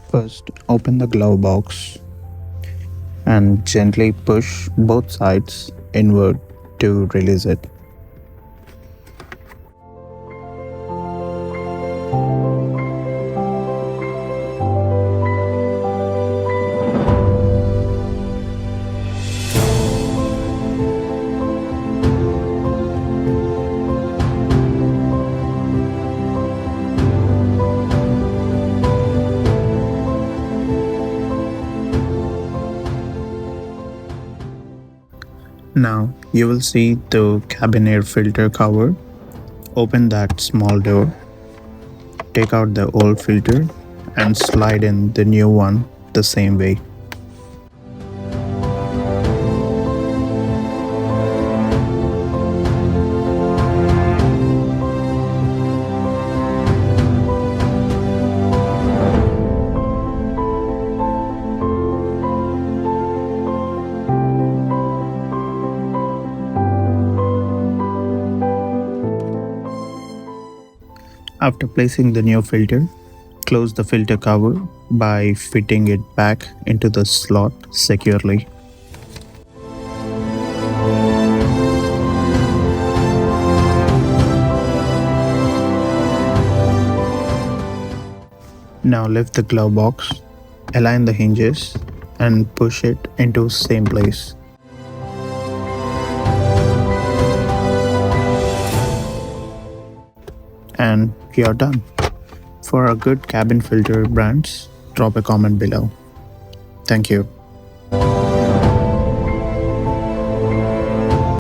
First, open the glove box and gently push both sides inward to release it. Now you will see the cabin air filter cover. Open that small door, take out the old filter and slide in the new one the same way. After placing the new filter, close the filter cover by fitting it back into the slot securely. Now lift the glove box, align the hinges and push it into same place. And you're done. For a good cabin filter brands, drop a comment below. Thank you.